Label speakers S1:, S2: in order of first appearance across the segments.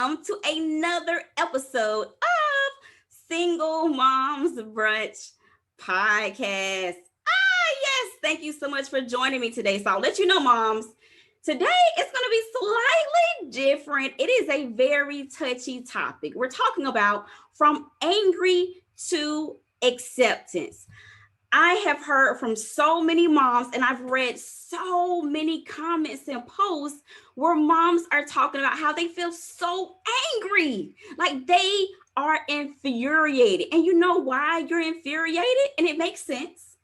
S1: welcome to another episode of Single Moms Brunch Podcast. Yes, thank you so much for joining me today. So I'll let you know, moms, today it's going to be slightly different. It is a very touchy topic. We're talking about from angry to acceptance. I have heard from so many moms, and I've read so many comments and posts where moms are talking about how they feel so angry, like they are infuriated. And you know why you're infuriated? And it makes sense.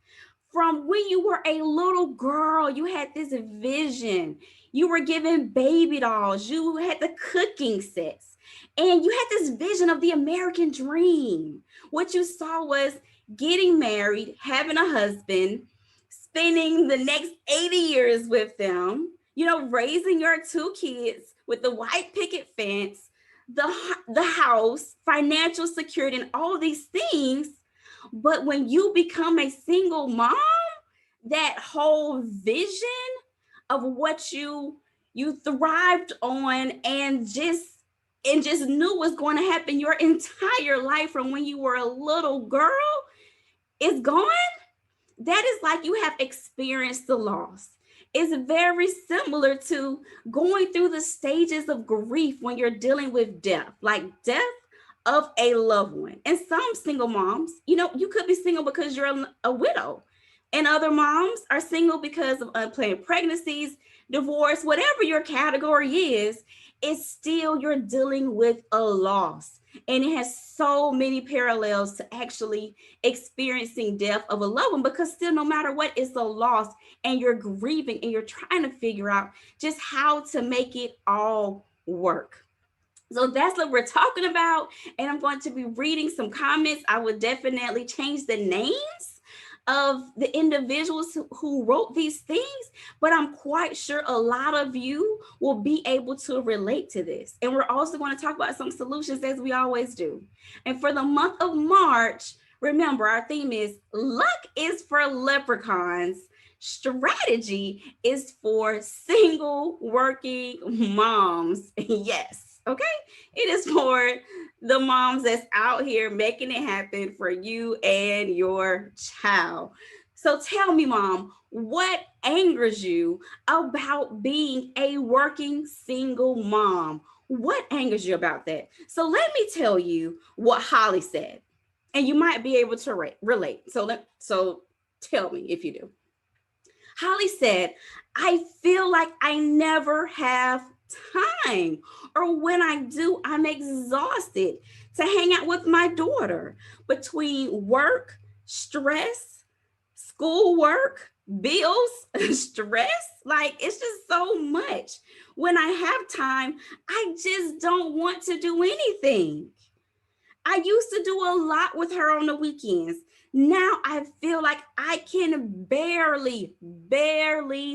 S1: From when you were a little girl, you had this vision. You were given baby dolls, you had the cooking sets, and you had this vision of the American dream. What you saw was getting married, having a husband, spending the next 80 years with them, raising your two kids with the white picket fence, the house, financial security, and all these things. But when you become a single mom, that whole vision of what you thrived on and just knew was going to happen your entire life from when you were a little girl is gone. That is like you have experienced the loss. It's very similar to going through the stages of grief when you're dealing with death, like death of a loved one. And some single moms, you could be single because you're a widow. And other moms are single because of unplanned pregnancies, divorce, whatever your category is, it's still you're dealing with a loss. And it has so many parallels to actually experiencing death of a loved one, because still, no matter what, it's a loss, and you're grieving and you're trying to figure out just how to make it all work. So that's what we're talking about. And I'm going to be reading some comments. I would definitely change the names of the individuals who wrote these things, but I'm quite sure a lot of you will be able to relate to this. And we're also going to talk about some solutions, as we always do. And for the month of March, remember, our theme is luck is for leprechauns. Strategy is for single working moms. Yes. Okay. It is for the moms that's out here making it happen for you and your child. So tell me, mom, what angers you about being a working single mom? What angers you about that? So let me tell you what Holly said, and you might be able to relate. So tell me if you do. Holly said, I feel like I never have time, or when I do, I'm exhausted to hang out with my daughter. Between work, stress, schoolwork, bills, stress, like it's just so much. When I have time, I just don't want to do anything. I used to do a lot with her on the weekends. Now I feel like I can barely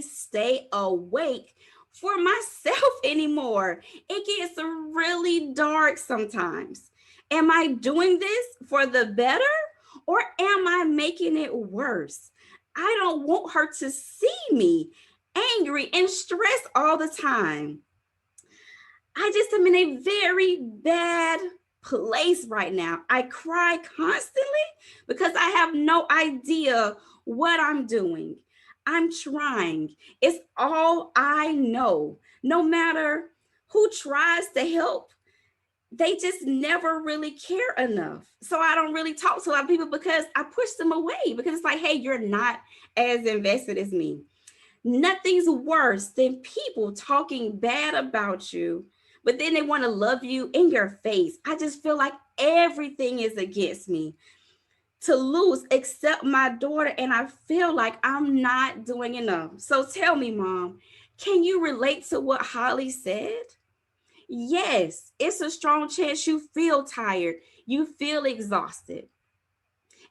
S1: stay awake for myself anymore. It gets really dark sometimes. Am I doing this for the better, or am I making it worse? I don't want her to see me angry and stressed all the time. I just am in a very bad place right now. I cry constantly because I have no idea what I'm doing. I'm trying. It's all I know. No matter who tries to help, they just never really care enough. So I don't really talk to a lot of people because I push them away, because it's like, hey, you're not as invested as me. Nothing's worse than people talking bad about you, but then they want to love you in your face. I just feel like everything is against me to lose except my daughter, and I feel like I'm not doing enough. So tell me, mom, can you relate to what Holly said? Yes, it's a strong chance you feel tired, you feel exhausted.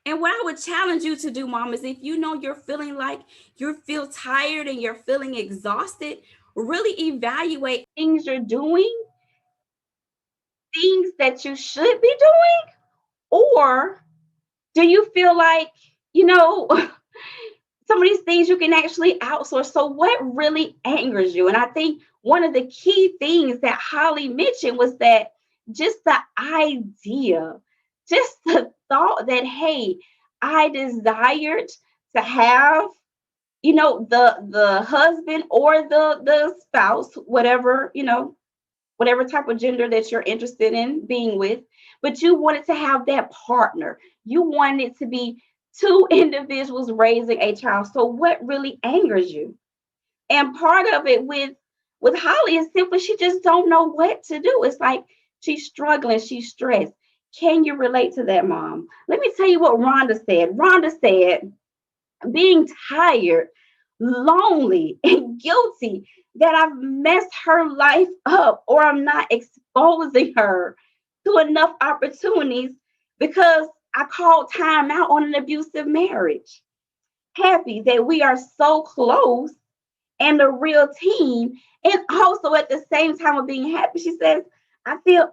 S1: And what I would challenge you to do, mom, is if you know you're feeling like you feel tired and you're feeling exhausted, really evaluate things you're doing, things that you should be doing, or do you feel like, you know, some of these things you can actually outsource? So what really angers you? And I think one of the key things that Holly mentioned was that just the idea, just the thought that, hey, I desired to have, the husband or the spouse, whatever, whatever type of gender that you're interested in being with, but you wanted to have that partner. You wanted it to be two individuals raising a child. So what really angers you? And part of it with Holly is simply she just don't know what to do. It's like she's struggling, she's stressed. Can you relate to that, mom? Let me tell you what Rhonda said. Rhonda said, being tired, lonely, and guilty that I've messed her life up or I'm not exposing her to enough opportunities because I called time out on an abusive marriage. Happy that we are so close and a real team. And also at the same time of being happy, she says, I feel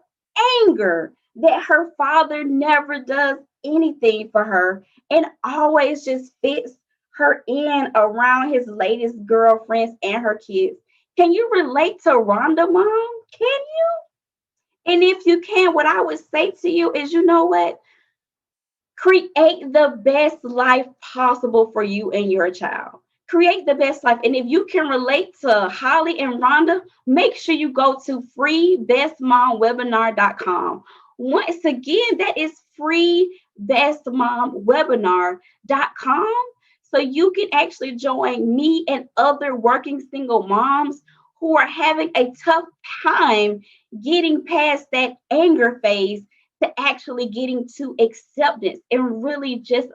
S1: anger that her father never does anything for her and always just fits her in around his latest girlfriends and her kids. Can you relate to Rhonda, mom? Can you? And if you can, what I would say to you is, you know what? Create the best life possible for you and your child. Create the best life. And if you can relate to Holly and Rhonda, make sure you go to freebestmomwebinar.com. Once again, that is freebestmomwebinar.com. So you can actually join me and other working single moms who are having a tough time getting past that anger phase to actually getting to acceptance and really just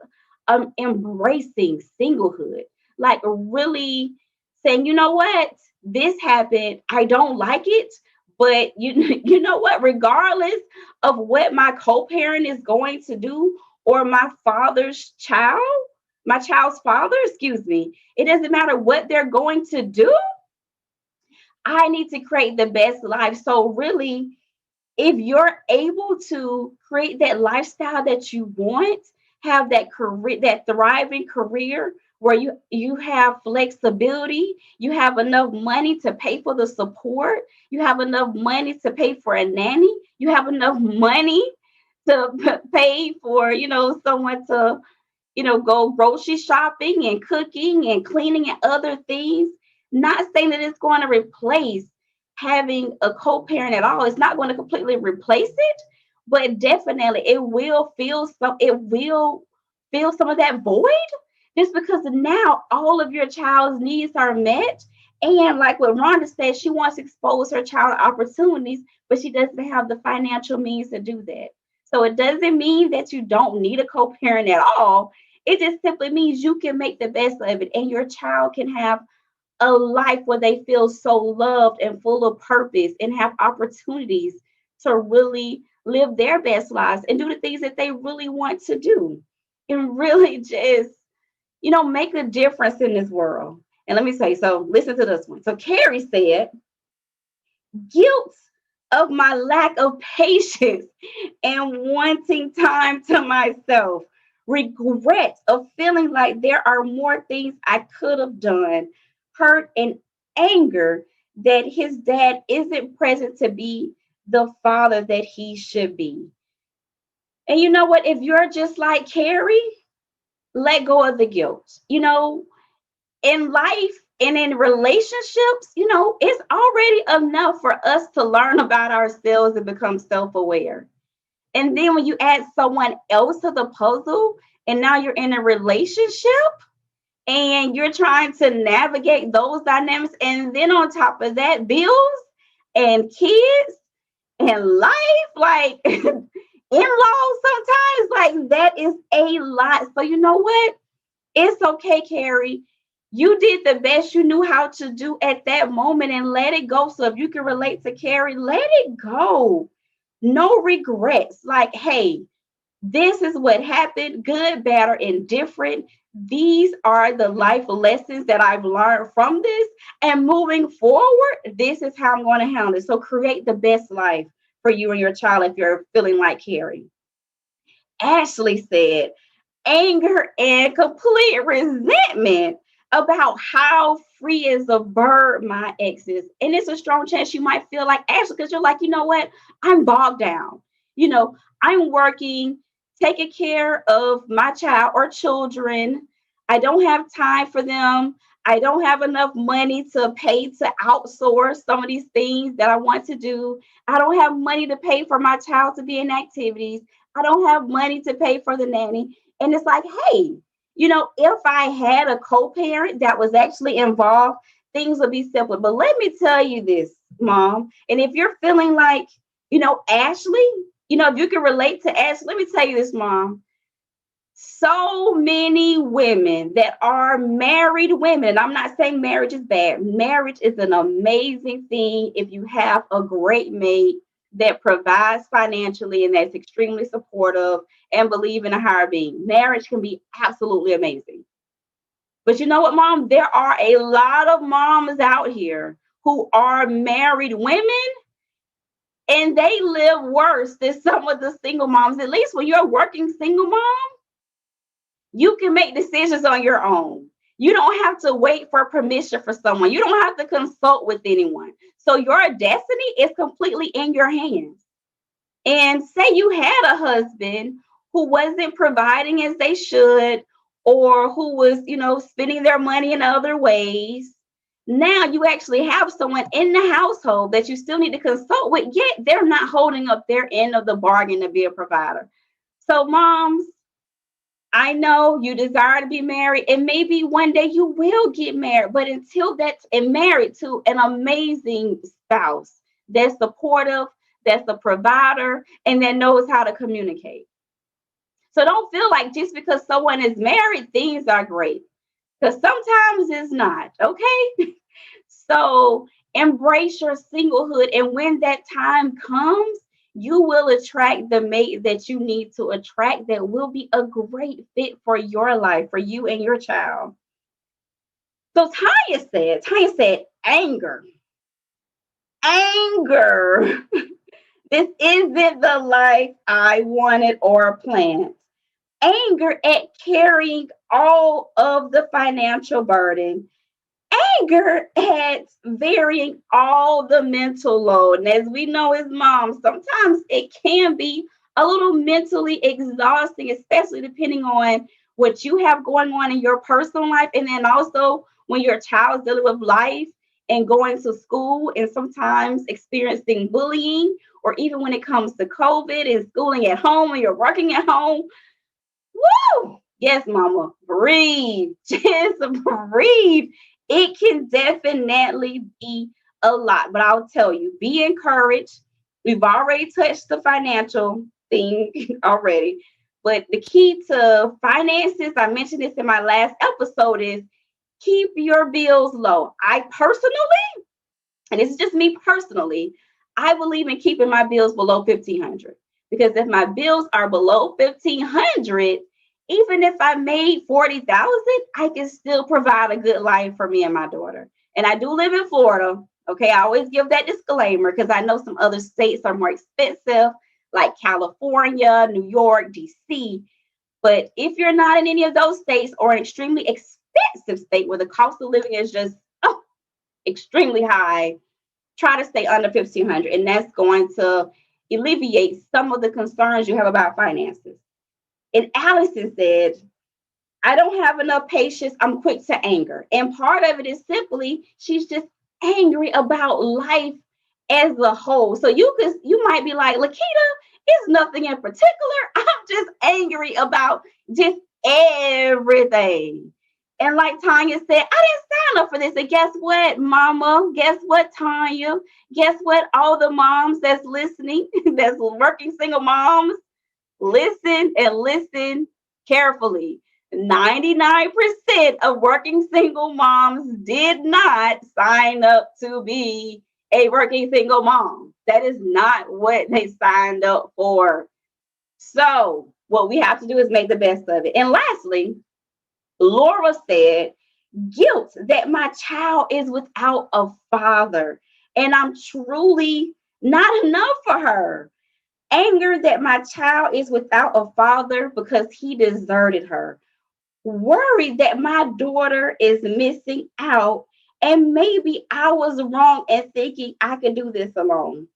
S1: embracing singlehood. Like really saying, you know what, this happened. I don't like it, but you know what, regardless of what my co-parent is going to do or my child's father, excuse me, it doesn't matter what they're going to do. I need to create the best life. So really, if you're able to create that lifestyle that you want, have that career, that thriving career where you have flexibility, you have enough money to pay for the support, you have enough money to pay for a nanny, you have enough money to pay for, someone to, go grocery shopping and cooking and cleaning and other things. Not saying that it's going to replace having a co-parent at all. It's not going to completely replace it, but definitely it will fill some of that void just because now all of your child's needs are met. And like what Rhonda said, she wants to expose her child to opportunities, but she doesn't have the financial means to do that. So it doesn't mean that you don't need a co-parent at all. It just simply means you can make the best of it and your child can have a life where they feel so loved and full of purpose and have opportunities to really live their best lives and do the things that they really want to do and really just, make a difference in this world. And let me say, so listen to this one. So Carrie said, guilt of my lack of patience and wanting time to myself, regret of feeling like there are more things I could have done, hurt and anger that his dad isn't present to be the father that he should be. And you know what? If you're just like Carrie, let go of the guilt. In life and in relationships, it's already enough for us to learn about ourselves and become self aware. And then when you add someone else to the puzzle, and now you're in a relationship and you're trying to navigate those dynamics, and then on top of that, bills and kids and life, like in-laws sometimes, like that is a lot. So you know what? It's okay, Carrie. You did the best you knew how to do at that moment and let it go. So if you can relate to Carrie, let it go. No regrets. Like, hey, this is what happened, good, bad, or indifferent. These are the life lessons that I've learned from this. And moving forward, this is how I'm going to handle it. So create the best life for you and your child if you're feeling like Carrie. Ashley said, anger and complete resentment about how free as a bird my ex is. And it's a strong chance you might feel like Ashley, because you're like, you know what? I'm bogged down. You know, I'm working, taking care of my child or children. I don't have time for them. I don't have enough money to pay to outsource some of these things that I want to do. I don't have money to pay for my child to be in activities. I don't have money to pay for the nanny. And it's like, hey, if I had a co-parent that was actually involved, things would be simpler. But let me tell you this, mom. And if you're feeling like, Ashley, if you can relate to Ashley, let me tell you this, mom. So many women that are married women, and I'm not saying marriage is bad. Marriage is an amazing thing if you have a great mate that provides financially and that's extremely supportive and believe in a higher being. Marriage can be absolutely amazing. But you know what, mom? There are a lot of moms out here who are married women and they live worse than some of the single moms. At least when you're a working single mom, you can make decisions on your own. You don't have to wait for permission for someone. You don't have to consult with anyone. So your destiny is completely in your hands. And say you had a husband who wasn't providing as they should, or who was, spending their money in other ways. Now you actually have someone in the household that you still need to consult with, yet they're not holding up their end of the bargain to be a provider. So, moms, I know you desire to be married, and maybe one day you will get married, but until that's and married to an amazing spouse that's supportive, that's a provider, and that knows how to communicate. So don't feel like just because someone is married, things are great. Because sometimes it's not, okay? So embrace your singlehood. And when that time comes, you will attract the mate that you need to attract that will be a great fit for your life, for you and your child. So Tanya said, anger. Anger. This isn't the life I wanted or planned. Anger at carrying all of the financial burden. Anger at varying all the mental load. And as we know as moms, sometimes it can be a little mentally exhausting, especially depending on what you have going on in your personal life. And then also when your child's dealing with life and going to school and sometimes experiencing bullying, or even when it comes to COVID and schooling at home and you're working at home. Woo! Yes, mama, breathe. Just breathe. It can definitely be a lot, but I'll tell you, be encouraged. We've already touched the financial thing already, but the key to finances, I mentioned this in my last episode, is keep your bills low. I personally, and this is just me personally, I believe in keeping my bills below 1,500, because if my bills are below 1,500, even if I made 40,000, I can still provide a good life for me and my daughter. And I do live in Florida. Okay, I always give that disclaimer because I know some other states are more expensive, like California, New York, DC. But if you're not in any of those states, or an extremely expensive state where the cost of living is just extremely high, try to stay under 1,500, and that's going to alleviate some of the concerns you have about finances. And Allison said, I don't have enough patience. I'm quick to anger. And part of it is simply she's just angry about life as a whole. So you might be like, Lequita, it's nothing in particular. I'm just angry about just everything. And like Tanya said, I didn't sign up for this. And guess what, mama? Guess what, Tanya? Guess what? All the moms that's listening, that's working single moms, listen and listen carefully. 99% of working single moms did not sign up to be a working single mom. That is not what they signed up for. So, what we have to do is make the best of it. And lastly, Laura said, guilt that my child is without a father and I'm truly not enough for her. Anger that my child is without a father because he deserted her. worried that my daughter is missing out, and maybe I was wrong in thinking I could do this alone.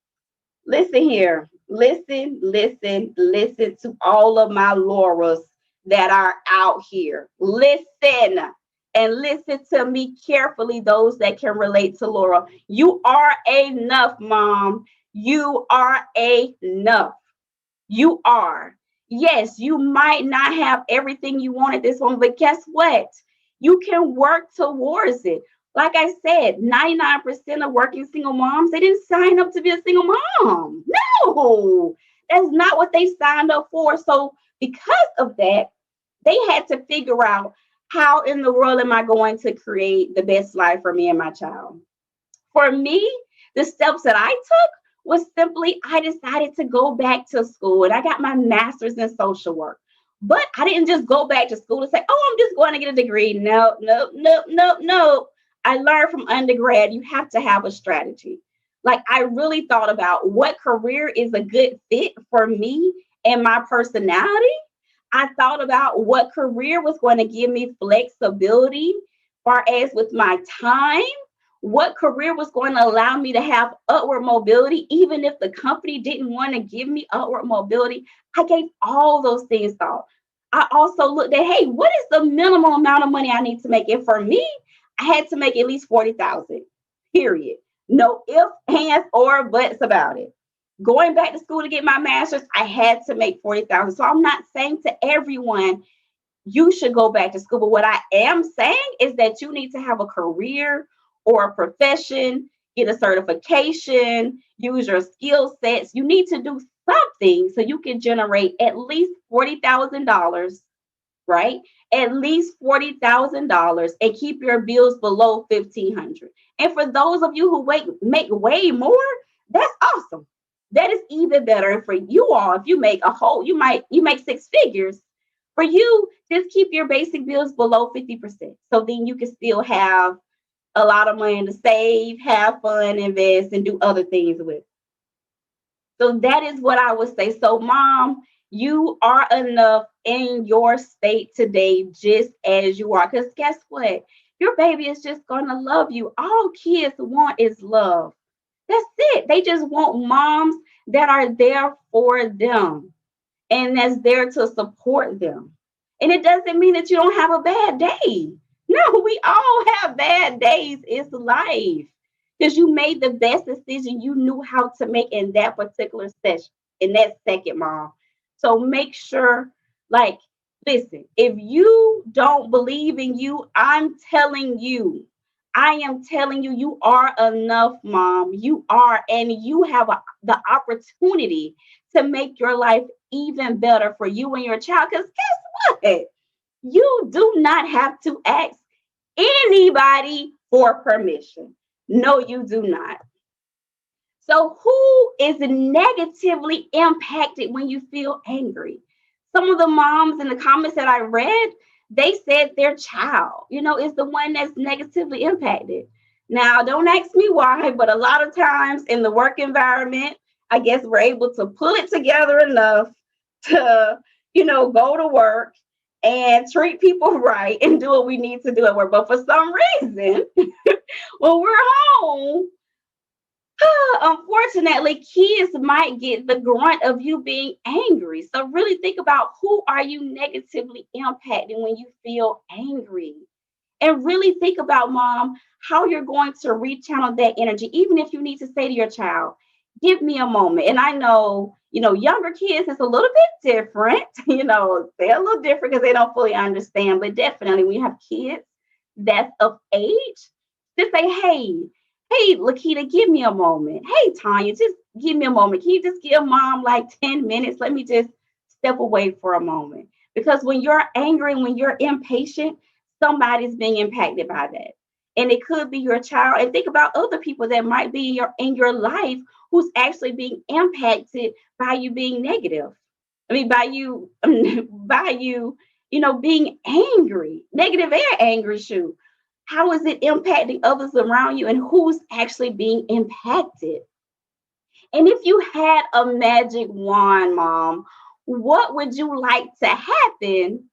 S1: Listen here. Listen to all of my Lauras that are out here. Listen and listen to me carefully, those that can relate to Laura. You are enough, mom. You are enough. You are. Yes, you might not have everything you want at this moment, but guess what? You can work towards it. Like I said, 99% of working single moms, they didn't sign up to be a single mom. No, that's not what they signed up for. So, because of that, they had to figure out how in the world am I going to create the best life for me and my child. For me, the steps that I took was simply I decided to go back to school and I got my master's in social work. But I didn't just go back to school to say, oh, I'm just going to get a degree. No, no, no, no, no. I learned from undergrad, you have to have a strategy. Like I really thought about what career is a good fit for me and my personality. I thought about what career was going to give me flexibility, far as with my time, what career was going to allow me to have upward mobility, even if the company didn't want to give me upward mobility. I gave all those things thought. I also looked at, hey, what is the minimum amount of money I need to make? And for me, I had to make at least 40,000, period. No ifs, ands, or buts about it. Going back to school to get my master's, I had to make 40,000. So I'm not saying to everyone, you should go back to school. But what I am saying is that you need to have a career or a profession, get a certification, use your skill sets. You need to do something so you can generate at least $40,000, right? At least $40,000 and keep your bills below 1,500. And for those of you who make way more, that's awesome. That is even better. And for you all, if you make a whole, you make six figures. For you, just keep your basic bills below 50%. So then you can still have a lot of money to save, have fun, invest, and do other things with. So that is what I would say. So, mom, you are enough in your state today, just as you are. Because guess what? Your baby is just going to love you. All kids want is love. That's it. They just want moms that are there for them and that's there to support them. And it doesn't mean that you don't have a bad day. No, we all have bad days. It's life. Because you made the best decision you knew how to make in that particular session, in that second, mom. So make sure, like, listen, if you don't believe in you, I am telling you, you are enough, mom. You are, and you have the opportunity to make your life even better for you and your child. Because guess what? You do not have to ask anybody for permission. No, you do not. So, who is negatively impacted when you feel angry? Some of the moms in the comments that I read, they said their child, is the one that's negatively impacted. Now, don't ask me why, but a lot of times in the work environment, I guess we're able to pull it together enough to, go to work and treat people right and do what we need to do at work. But for some reason, when we're home, unfortunately, kids might get the grunt of you being angry. So really think about who are you negatively impacting when you feel angry. And really think about, mom, how you're going to rechannel that energy, even if you need to say to your child, give me a moment. And I know, younger kids is a little bit different, they're a little different because they don't fully understand. But definitely when you have kids that's of age, just say, hey, Lequita, give me a moment. Hey, Tanya, just give me a moment. Can you just give mom like 10 minutes? Let me just step away for a moment. Because when you're angry, when you're impatient, somebody's being impacted by that. And it could be your child. And think about other people that might be in your life who's actually being impacted by you being negative. I mean, by you, being angry, negative and angry, shoot. How is it impacting others around you and who's actually being impacted? And if you had a magic wand, mom, what would you like to happen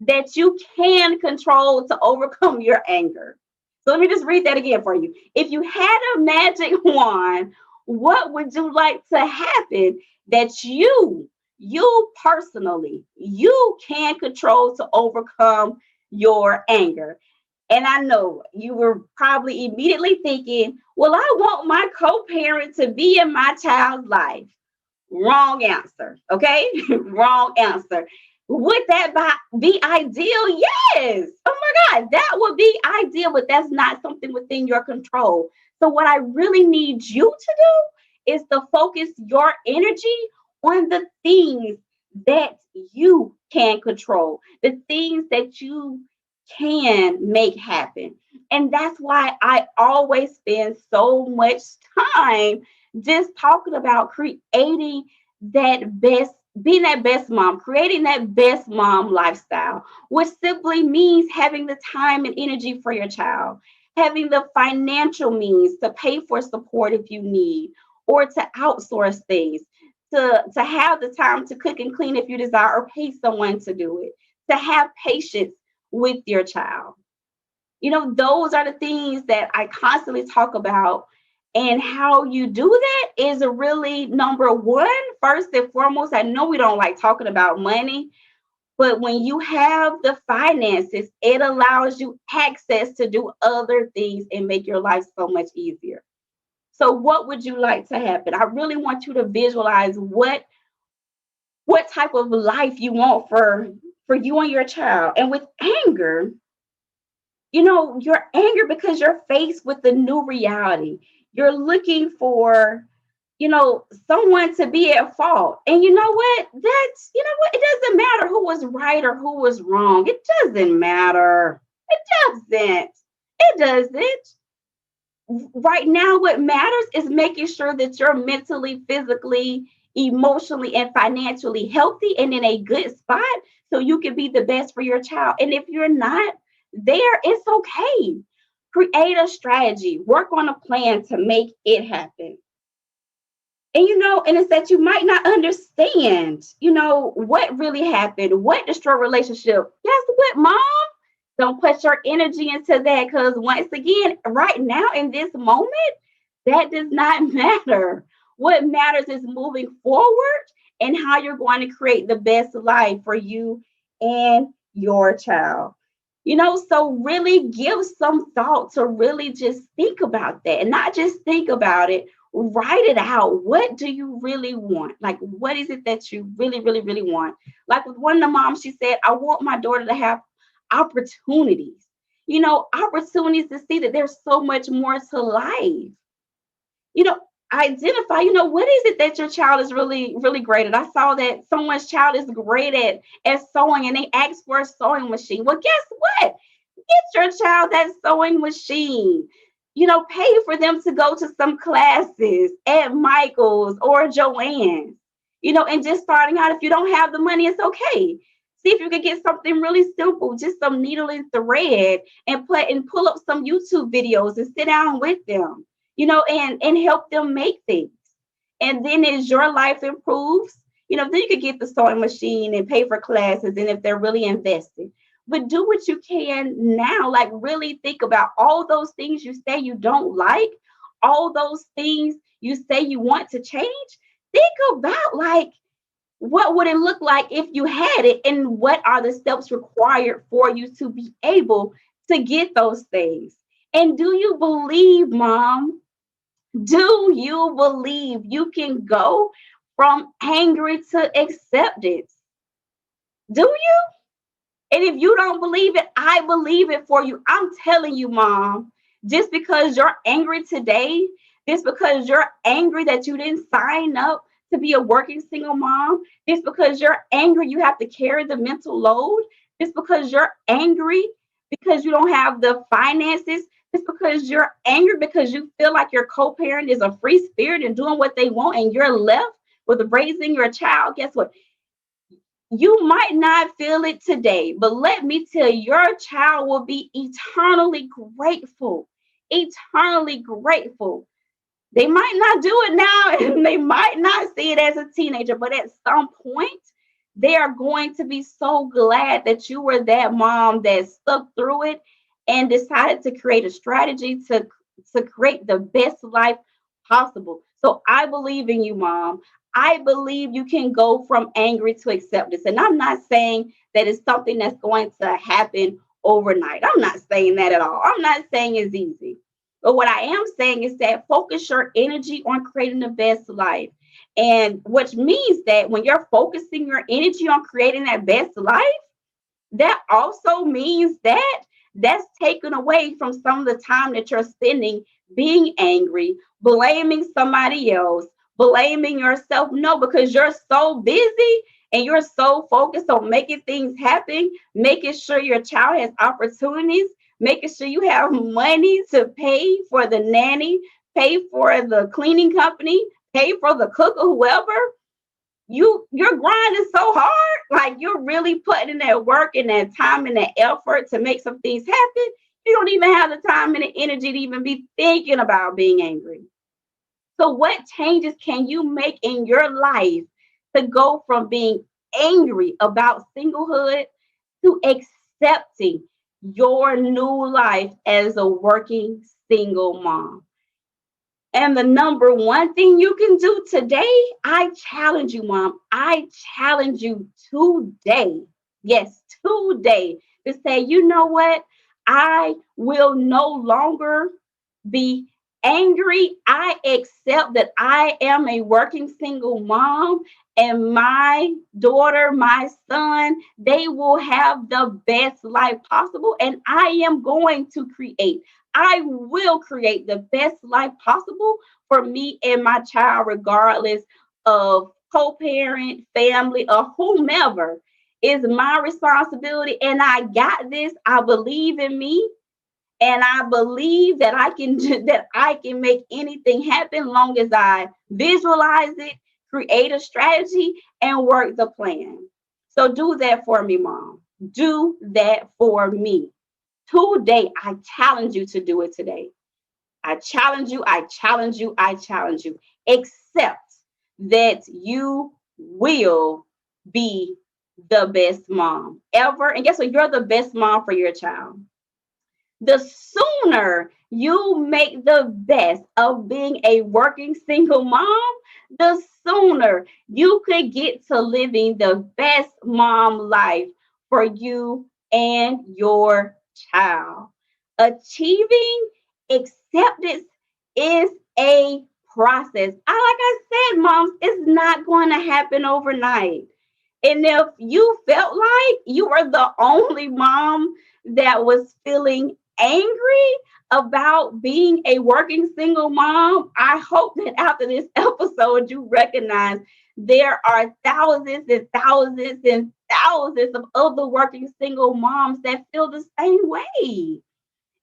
S1: that you can control to overcome your anger. So let me just read that again for you. If you had a magic wand, what would you like to happen that you personally, you can control to overcome your anger? And I know you were probably immediately thinking, well, I want my co parent to be in my child's life. Wrong answer. Okay. Wrong answer. Would that be ideal? Yes. Oh my God. That would be ideal, but that's not something within your control. So, what I really need you to do is to focus your energy on the things that you can control, the things that you can make happen. And that's why I always spend so much time just talking about creating that best, being that best mom, creating that best mom lifestyle, which simply means having the time and energy for your child, having the financial means to pay for support if you need, or to outsource things, to have the time to cook and clean if you desire, or pay someone to do it, to have patience with your child. Those are the things that I constantly talk about. And how you do that is really number one, first and foremost. I know we don't like talking about money, but when you have the finances, it allows you access to do other things and make your life so much easier. So what would you like to happen? I really want you to visualize what type of life you want for you and your child. And with anger, you're angry because you're faced with the new reality. You're looking for, someone to be at fault. And it doesn't matter who was right or who was wrong. It doesn't matter. It doesn't. It doesn't. Right now, what matters is making sure that you're mentally, physically, emotionally, and financially healthy and in a good spot so you can be the best for your child. And if you're not there, it's okay. Create a strategy, work on a plan to make it happen. And it's that you might not understand, what really happened, what destroyed relationship. Guess what, mom? Don't put your energy into that, because once again, right now in this moment, that does not matter. What matters is moving forward and how you're going to create the best life for you and your child. So really give some thought to really just think about that, and not just think about it, write it out. What do you really want? Like, what is it that you really, really, really want? Like with one of the moms, she said, I want my daughter to have opportunities, opportunities to see that there's so much more to life. you know, Identify, what is it that your child is really, really great at? I saw that someone's child is great at sewing, and they asked for a sewing machine. Well, guess what? Get your child that sewing machine. Pay for them to go to some classes at Michael's or Joann's. And just starting out, if you don't have the money, it's okay. See if you can get something really simple, just some needle and thread, and pull up some YouTube videos and sit down with them, and help them make things. And then as your life improves, then you could get the sewing machine and pay for classes, and if they're really invested. But do what you can now. Like, really think about all those things you say you don't like, all those things you say you want to change. Think about, like, what would it look like if you had it, and what are the steps required for you to be able to get those things? And do you believe, mom? Do you believe you can go from angry to acceptance? Do you? And if you don't believe it, I believe it for you. I'm telling you, mom, just because you're angry today, just because you're angry that you didn't sign up to be a working single mom, just because you're angry you have to carry the mental load, just because you're angry because you don't have the finances, just because you're angry because you feel like your co-parent is a free spirit and doing what they want, and you're left with raising your child. Guess what? You might not feel it today, but let me tell you, your child will be eternally grateful. Eternally grateful. They might not do it now, and they might not see it as a teenager, but at some point, They are going to be so glad that you were that mom that stuck through it and decided to create a strategy to create the best life possible. So I believe in you, mom. I believe you can go from angry to acceptance. And I'm not saying that it's something that's going to happen overnight. I'm not saying that at all. I'm not saying it's easy. But what I am saying is that focus your energy on creating the best life. And which means that when you're focusing your energy on creating that best life, that also means that that's taken away from some of the time that you're spending being angry, blaming somebody else, blaming yourself. No, because you're so busy and you're so focused on making things happen, making sure your child has opportunities, making sure you have money to pay for the nanny, pay for the cleaning company, pay for the cook or whoever. You're grinding so hard, like you're really putting in that work and that time and that effort to make some things happen. You don't even have the time and the energy to even be thinking about being angry. So what changes can you make in your life to go from being angry about singlehood to accepting your new life as a working single mom? And the number one thing you can do today, I challenge you, mom. I challenge you today. Yes, today to say, you know what? I will no longer be angry. I accept that I am a working single mom and my daughter, my son, they will have the best life possible. And I am going to create. I will create the best life possible for me and my child, regardless of co parent, family, or whomever. Is my responsibility, and I got this. I believe in me, and I believe that I can that I can make anything happen long as I visualize it, create a strategy, and work the plan. So do that for me, mom. Do that for me. Today, I challenge you to do it today. I challenge you, I challenge you, I challenge you. Accept that you will be the best mom ever. And guess what? You're the best mom for your child. The sooner you make the best of being a working single mom, the sooner you could get to living the best mom life for you and your child. Achieving acceptance is a process. Like I said, moms, it's not going to happen overnight. And if you felt like you were the only mom that was feeling angry about being a working single mom, I hope that after this episode, you recognize there are thousands and thousands and thousands of other working single moms that feel the same way.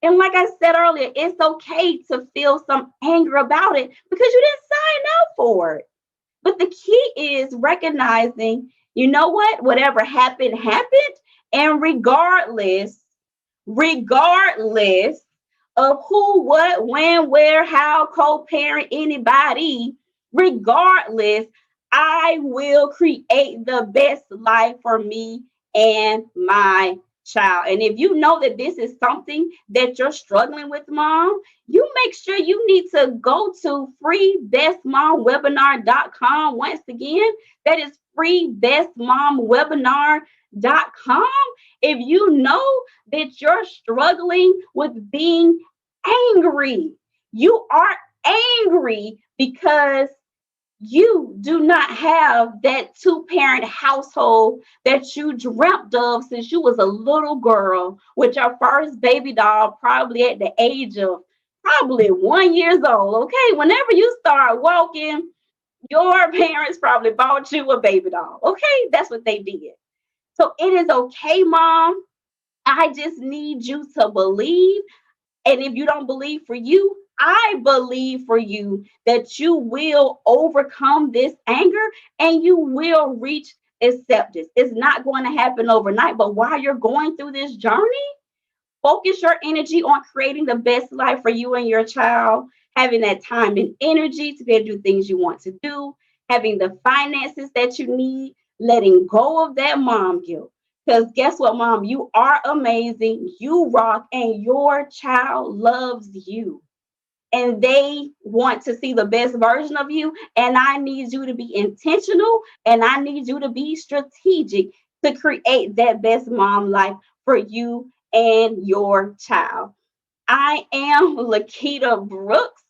S1: And like I said earlier, it's okay to feel some anger about it because you didn't sign up for it. But the key is recognizing, you know what? Whatever happened, happened. And regardless of who, what, when, where, how, co parent, anybody, regardless, I will create the best life for me and my child. And if you know that this is something that you're struggling with, mom, you make sure you need to go to freebestmomwebinar.com. Once again, that is freebestmomwebinar.com. If you know that you're struggling with being angry, you are angry because you do not have that two-parent household that you dreamt of since you was a little girl with your first baby doll, probably at the age of probably 1 year old. Okay, whenever you start walking, your parents probably bought you a baby doll. Okay, that's what they did. So it is okay, mom. I just need you to believe. And if you don't believe for you, I believe for you that you will overcome this anger and you will reach acceptance. It's not going to happen overnight, but while you're going through this journey, focus your energy on creating the best life for you and your child, having that time and energy to be able to do things you want to do, having the finances that you need letting go of that mom guilt. Because guess what, mom? You are amazing. You rock, and your child loves you. And they want to see the best version of you. And I need you to be intentional and I need you to be strategic to create that best mom life for you and your child. I am Lequita Brooks,